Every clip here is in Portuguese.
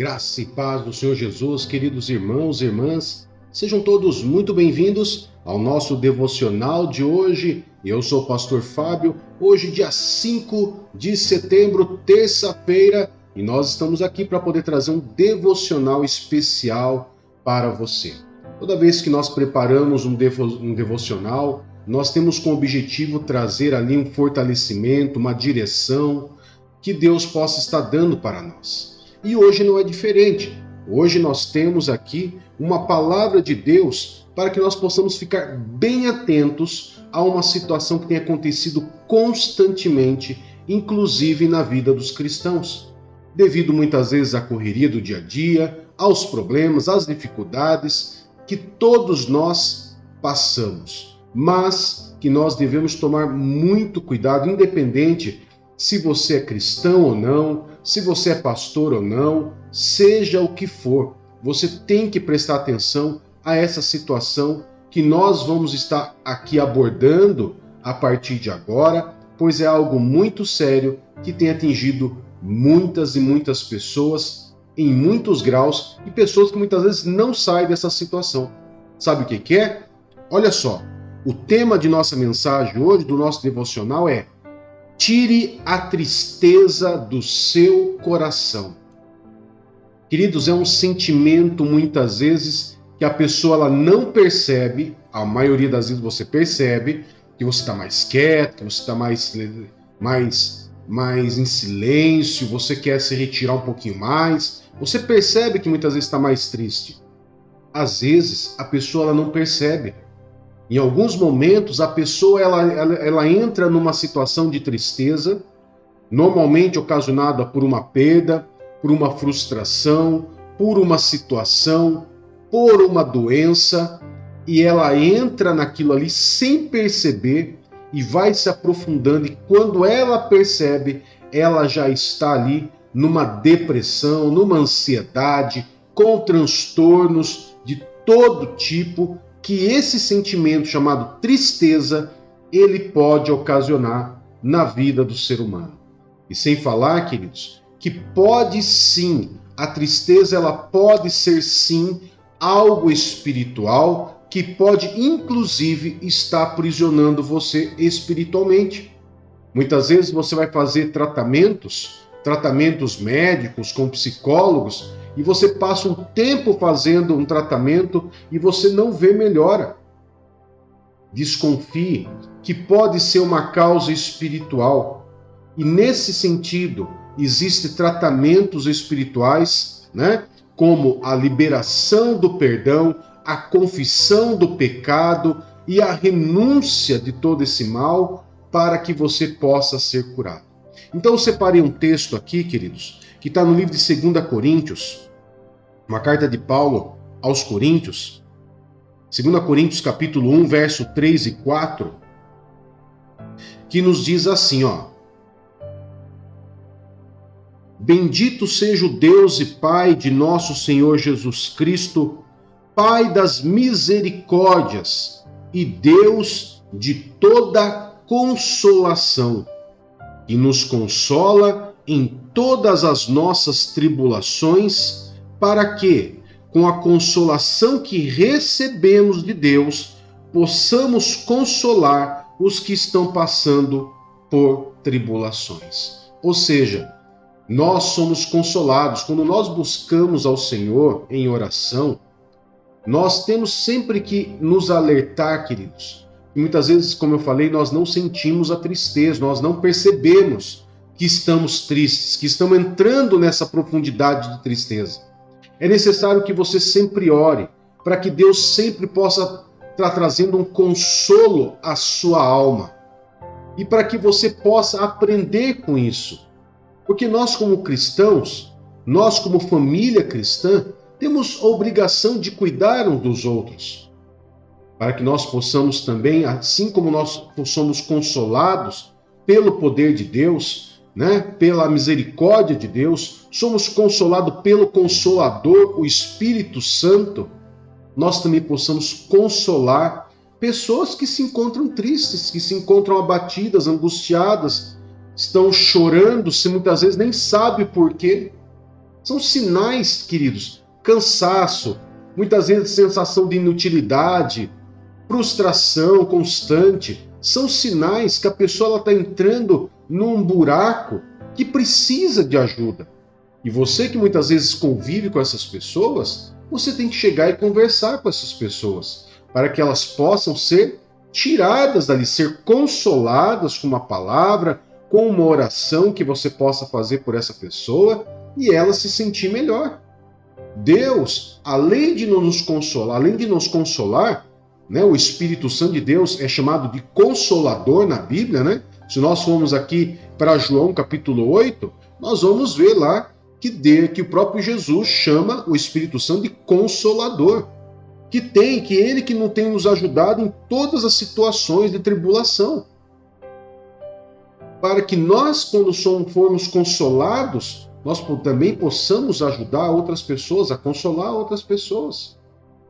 Graça e paz do Senhor Jesus, queridos irmãos e irmãs, sejam todos muito bem-vindos ao nosso devocional de hoje. Eu sou o pastor Fábio, hoje dia 5 de setembro, terça-feira, e nós estamos aqui para poder trazer um devocional especial para você. Toda vez que nós preparamos um devocional, nós temos como objetivo trazer ali um fortalecimento, uma direção que Deus possa estar dando para nós. E hoje não é diferente. Hoje nós temos aqui uma palavra de Deus para que nós possamos ficar bem atentos a uma situação que tem acontecido constantemente, inclusive na vida dos cristãos. Devido muitas vezes à correria do dia a dia, aos problemas, às dificuldades que todos nós passamos, mas que nós devemos tomar muito cuidado, independente se você é cristão ou não, se você é pastor ou não, seja o que for, você tem que prestar atenção a essa situação que nós vamos estar aqui abordando a partir de agora, pois é algo muito sério que tem atingido muitas e muitas pessoas em muitos graus e pessoas que muitas vezes não saem dessa situação. Sabe o que é? Olha só, o tema de nossa mensagem hoje, do nosso devocional é: tire a tristeza do seu coração. Queridos, é um sentimento muitas vezes que a pessoa ela não percebe, a maioria das vezes você percebe que você está mais quieto, que você está mais em silêncio, você quer se retirar um pouquinho mais, você percebe que muitas vezes está mais triste. Às vezes a pessoa ela não percebe. Em alguns momentos, a pessoa ela entra numa situação de tristeza, normalmente ocasionada por uma perda, por uma frustração, por uma situação, por uma doença, e ela entra naquilo ali sem perceber e vai se aprofundando, e quando ela percebe, ela já está ali numa depressão, numa ansiedade, com transtornos de todo tipo, que esse sentimento chamado tristeza, ele pode ocasionar na vida do ser humano. E sem falar, queridos, que pode sim, a tristeza ela pode ser sim algo espiritual que pode inclusive estar aprisionando você espiritualmente. Muitas vezes você vai fazer tratamentos médicos com psicólogos, e você passa um tempo fazendo um tratamento e você não vê melhora. Desconfie que pode ser uma causa espiritual. E nesse sentido, existem tratamentos espirituais, como a liberação do perdão, a confissão do pecado e a renúncia de todo esse mal para que você possa ser curado. Então eu separei um texto aqui, queridos, que está no livro de 2 Coríntios, uma carta de Paulo aos Coríntios, 2 Coríntios capítulo 1, verso 3 e 4, que nos diz assim, Bendito seja o Deus e Pai de nosso Senhor Jesus Cristo, Pai das misericórdias e Deus de toda consolação, que nos consola em todas as nossas tribulações, para que, com a consolação que recebemos de Deus, possamos consolar os que estão passando por tribulações. Ou seja, nós somos consolados. Quando nós buscamos ao Senhor em oração, nós temos sempre que nos alertar, queridos. E muitas vezes, como eu falei, nós não sentimos a tristeza, nós não percebemos que estamos tristes, que estamos entrando nessa profundidade de tristeza. É necessário que você sempre ore, para que Deus sempre possa estar trazendo um consolo à sua alma. E para que você possa aprender com isso. Porque nós como cristãos, nós como família cristã, temos a obrigação de cuidar uns dos outros. Para que nós possamos também, assim como nós somos consolados pelo poder de Deus, pela misericórdia de Deus, somos consolados pelo Consolador, o Espírito Santo, nós também possamos consolar pessoas que se encontram tristes, que se encontram abatidas, angustiadas, estão chorando, se muitas vezes nem sabe por quê. São sinais, queridos, cansaço, muitas vezes sensação de inutilidade, frustração constante. São sinais que a pessoa está entrando num buraco que precisa de ajuda. E você que muitas vezes convive com essas pessoas, você tem que chegar e conversar com essas pessoas, para que elas possam ser tiradas dali, ser consoladas com uma palavra, com uma oração que você possa fazer por essa pessoa e ela se sentir melhor. Deus, além de nos consolar, né, o Espírito Santo de Deus é chamado de Consolador na Bíblia, né? Se nós formos aqui para João capítulo 8, nós vamos ver lá que o próprio Jesus chama o Espírito Santo de Consolador, que ele que não tem nos ajudado em todas as situações de tribulação, para que nós, quando formos consolados, nós também possamos ajudar outras pessoas, a consolar outras pessoas.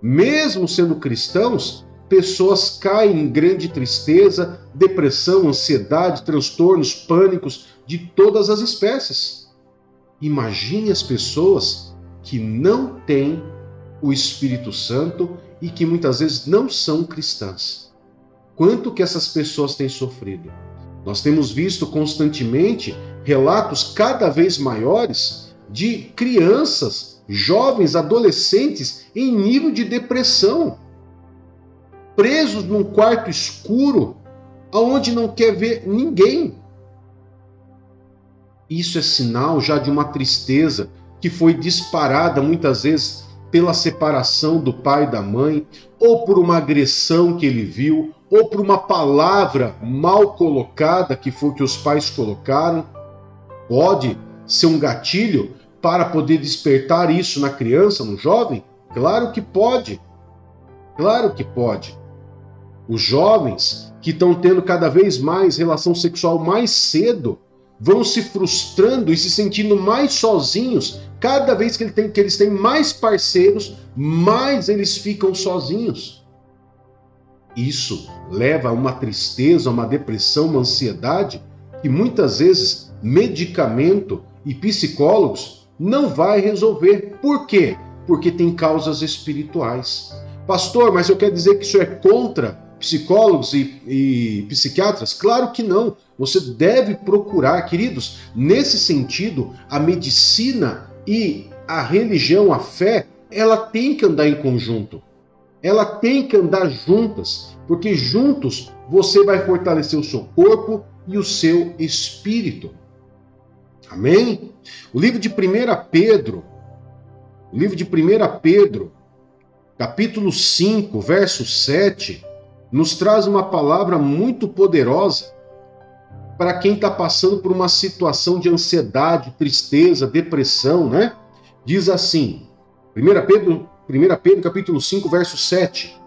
Mesmo sendo cristãos, pessoas caem em grande tristeza, depressão, ansiedade, transtornos, pânicos de todas as espécies. Imagine as pessoas que não têm o Espírito Santo e que muitas vezes não são cristãs. Quanto que essas pessoas têm sofrido? Nós temos visto constantemente relatos cada vez maiores de crianças, jovens, adolescentes em nível de depressão, presos num quarto escuro, aonde não quer ver ninguém. Isso é sinal já de uma tristeza que foi disparada muitas vezes pela separação do pai e da mãe, ou por uma agressão que ele viu, ou por uma palavra mal colocada que foi que os pais colocaram. Pode ser um gatilho para poder despertar isso na criança, no jovem? Claro que pode. Claro que pode. Os jovens que estão tendo cada vez mais relação sexual mais cedo vão se frustrando e se sentindo mais sozinhos. Cada vez que eles têm mais parceiros, mais eles ficam sozinhos. Isso leva a uma tristeza, a uma depressão, uma ansiedade que muitas vezes medicamento e psicólogos não vai resolver. Por quê? Porque tem causas espirituais. Pastor, mas eu quero dizer que isso é contra psicólogos e psiquiatras? Claro que não. Você deve procurar, queridos, nesse sentido, a medicina e a religião, a fé, ela tem que andar em conjunto. Ela tem que andar juntas, porque juntos você vai fortalecer o seu corpo e o seu espírito. Amém? O livro de 1 Pedro, capítulo 5, verso 7, nos traz uma palavra muito poderosa para quem está passando por uma situação de ansiedade, tristeza, depressão, né? Diz assim, 1 Pedro capítulo 5, verso 7,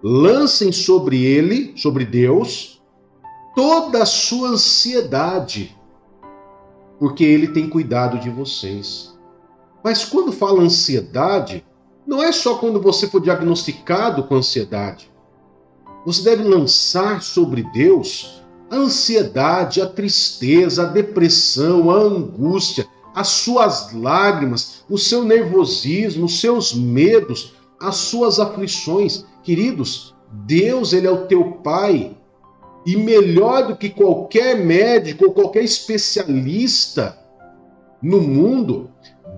lancem sobre ele, sobre Deus, toda a sua ansiedade, porque ele tem cuidado de vocês. Mas quando fala ansiedade, não é só quando você for diagnosticado com ansiedade. Você deve lançar sobre Deus a ansiedade, a tristeza, a depressão, a angústia, as suas lágrimas, o seu nervosismo, os seus medos, as suas aflições. Queridos, Deus, ele é o teu Pai. E melhor do que qualquer médico ou qualquer especialista no mundo,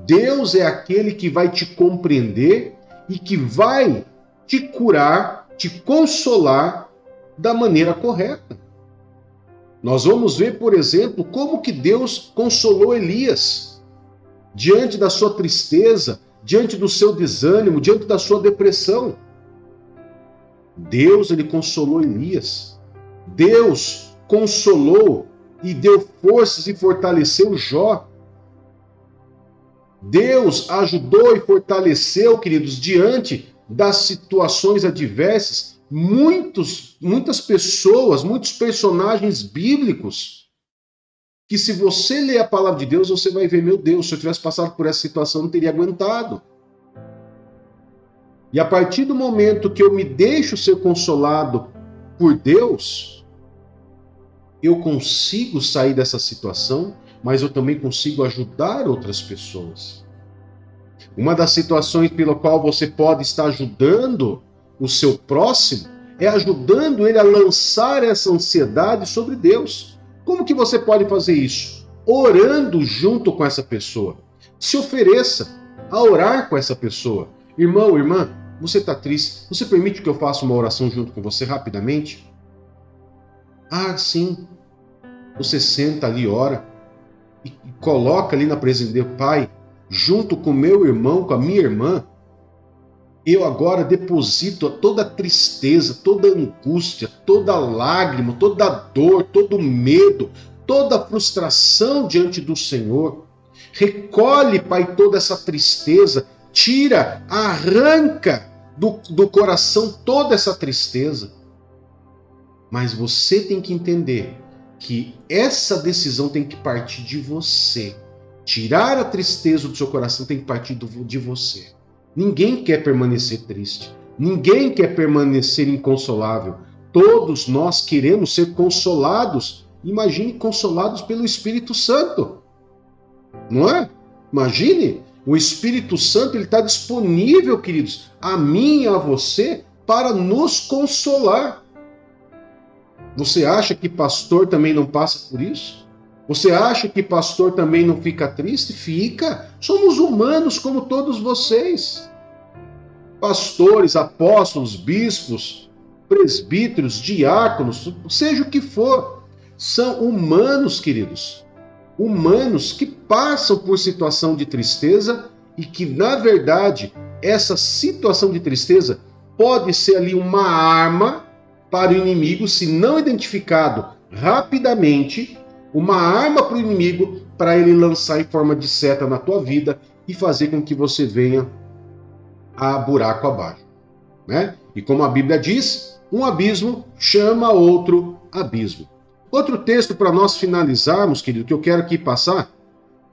Deus é aquele que vai te compreender e que vai te curar, te consolar da maneira correta. Nós vamos ver, por exemplo, como que Deus consolou Elias diante da sua tristeza, diante do seu desânimo, diante da sua depressão. Deus, ele consolou Elias. Deus consolou e deu forças e fortaleceu Jó. Deus ajudou e fortaleceu, queridos, diante das situações adversas, muitas pessoas, muitos personagens bíblicos, que se você ler a palavra de Deus, você vai ver, meu Deus, se eu tivesse passado por essa situação, eu não teria aguentado. E a partir do momento que eu me deixo ser consolado por Deus, eu consigo sair dessa situação, mas eu também consigo ajudar outras pessoas. Uma das situações pela qual você pode estar ajudando o seu próximo é ajudando ele a lançar essa ansiedade sobre Deus. Como que você pode fazer isso? Orando junto com essa pessoa. Se ofereça a orar com essa pessoa. Irmão, irmã, você está triste? Você permite que eu faça uma oração junto com você rapidamente? Ah, sim. Você senta ali, ora e coloca ali na presença de Deus, Pai, junto com meu irmão, com a minha irmã, eu agora deposito toda a tristeza, toda a angústia, toda a lágrima, toda a dor, todo o medo, toda a frustração diante do Senhor. Recolhe, Pai, toda essa tristeza, tira, arranca do coração toda essa tristeza. Mas você tem que entender que essa decisão tem que partir de você. Tirar a tristeza do seu coração tem que partir de você. Ninguém quer permanecer triste. Ninguém quer permanecer inconsolável. Todos nós queremos ser consolados. Imagine consolados pelo Espírito Santo. Não é? Imagine, o Espírito Santo está disponível, queridos, a mim e a você, para nos consolar. Você acha que pastor também não passa por isso? Você acha que pastor também não fica triste? Fica. Somos humanos como todos vocês. Pastores, apóstolos, bispos, presbíteros, diáconos, seja o que for, são humanos, queridos. Humanos que passam por situação de tristeza e que, na verdade, essa situação de tristeza pode ser ali uma arma para o inimigo, se não identificado rapidamente, uma arma para o inimigo, para ele lançar em forma de seta na tua vida e fazer com que você venha a buraco abaixo, né? E como a Bíblia diz, um abismo chama outro abismo. Outro texto para nós finalizarmos, querido, que eu quero aqui passar,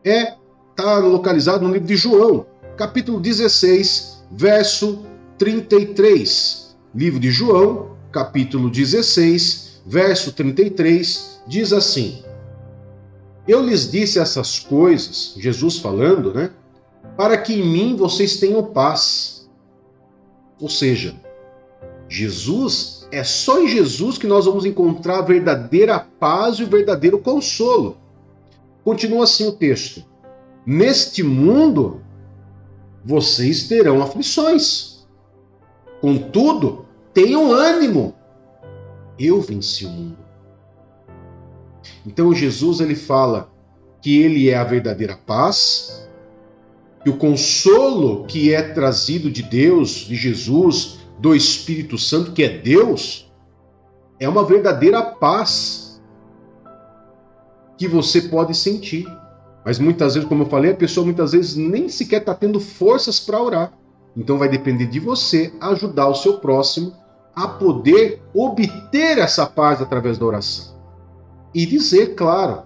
está localizado no livro de João, capítulo 16, verso 33. Livro de João, capítulo 16, verso 33, diz assim: Eu lhes disse essas coisas, Jesus falando, né? Para que em mim vocês tenham paz. Ou seja, Jesus, é só em Jesus que nós vamos encontrar a verdadeira paz e o verdadeiro consolo. Continua assim o texto: Neste mundo vocês terão aflições. Contudo, tenham ânimo. Eu venci o mundo. Então Jesus ele fala que ele é a verdadeira paz, que o consolo que é trazido de Deus, de Jesus, do Espírito Santo, que é Deus, é uma verdadeira paz que você pode sentir. Mas muitas vezes, como eu falei, a pessoa muitas vezes nem sequer está tendo forças para orar. Então vai depender de você ajudar o seu próximo a poder obter essa paz através da oração. E dizer, claro,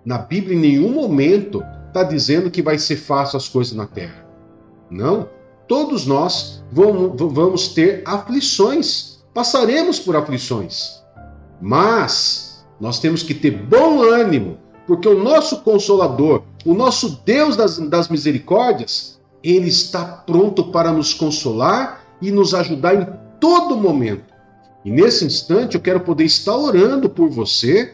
na Bíblia em nenhum momento está dizendo que vai ser fácil as coisas na terra. Não. Todos nós vamos ter aflições, passaremos por aflições. Mas nós temos que ter bom ânimo, porque o nosso Consolador, o nosso Deus das misericórdias, Ele está pronto para nos consolar e nos ajudar em todo momento. E nesse instante eu quero poder estar orando por você,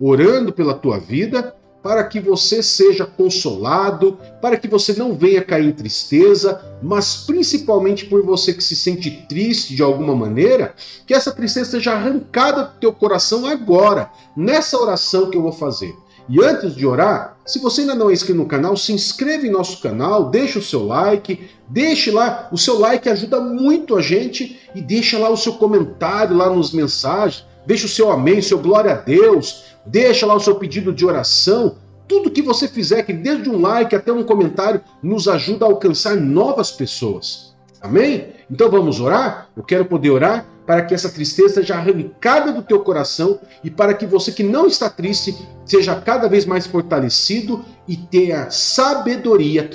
orando pela tua vida, para que você seja consolado, para que você não venha cair em tristeza, mas principalmente por você que se sente triste de alguma maneira, que essa tristeza seja arrancada do teu coração agora, nessa oração que eu vou fazer. E antes de orar, se você ainda não é inscrito no canal, se inscreve em nosso canal, deixa o seu like, deixe lá, o seu like ajuda muito a gente, e deixa lá o seu comentário lá nos mensagens, deixa o seu amém, o seu glória a Deus, deixa lá o seu pedido de oração. Tudo que você fizer, que desde um like até um comentário, nos ajuda a alcançar novas pessoas. Amém? Então vamos orar? Eu quero poder orar para que essa tristeza seja arrancada do teu coração e para que você que não está triste seja cada vez mais fortalecido e tenha sabedoria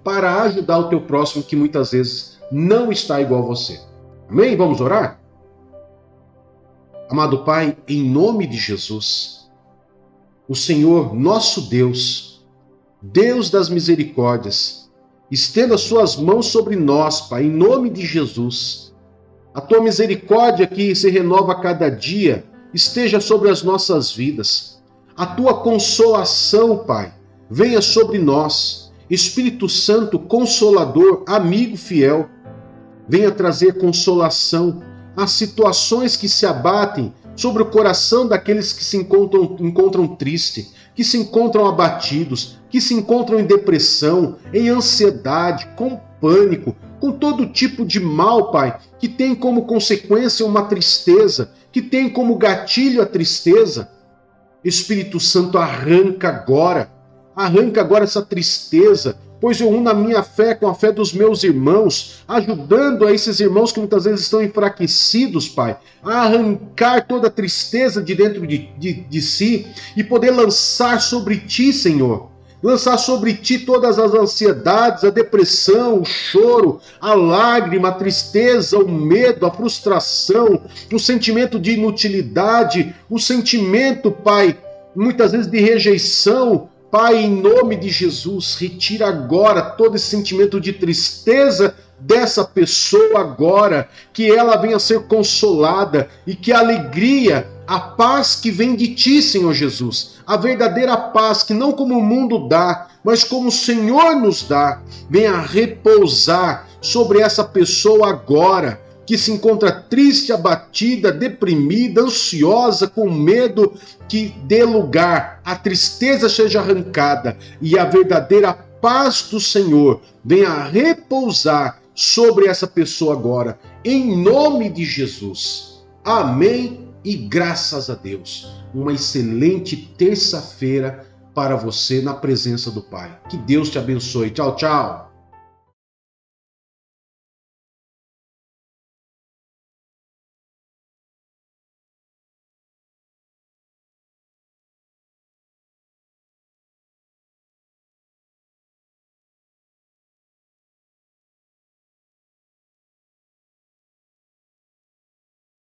para ajudar o teu próximo que muitas vezes não está igual a você. Amém? Vamos orar? Amado Pai, em nome de Jesus, o Senhor, nosso Deus, Deus das misericórdias, Estenda suas mãos sobre nós, Pai, em nome de Jesus. A tua misericórdia que se renova a cada dia esteja sobre as nossas vidas. A tua consolação, Pai, venha sobre nós. Espírito Santo, Consolador, amigo fiel, venha trazer consolação às situações que se abatem sobre o coração daqueles que se encontram tristes, que se encontram abatidos, que se encontram em depressão, em ansiedade, com pânico, com todo tipo de mal, Pai, que tem como consequência uma tristeza, que tem como gatilho a tristeza. Espírito Santo, arranca agora essa tristeza, pois eu uno a minha fé com a fé dos meus irmãos, ajudando a esses irmãos que muitas vezes estão enfraquecidos, Pai, a arrancar toda a tristeza de dentro de si e poder lançar sobre Ti, Senhor. Lançar sobre Ti todas as ansiedades, a depressão, o choro, a lágrima, a tristeza, o medo, a frustração, o sentimento de inutilidade, o sentimento, Pai, muitas vezes de rejeição. Pai, em nome de Jesus, retira agora todo esse sentimento de tristeza dessa pessoa agora, que ela venha ser consolada e que a alegria, a paz que vem de Ti, Senhor Jesus, a verdadeira paz que não como o mundo dá, mas como o Senhor nos dá, venha repousar sobre essa pessoa agora, que se encontra triste, abatida, deprimida, ansiosa, com medo, que dê lugar, a tristeza seja arrancada e a verdadeira paz do Senhor venha repousar sobre essa pessoa agora, em nome de Jesus. Amém e graças a Deus. Uma excelente terça-feira para você na presença do Pai. Que Deus te abençoe. Tchau, tchau.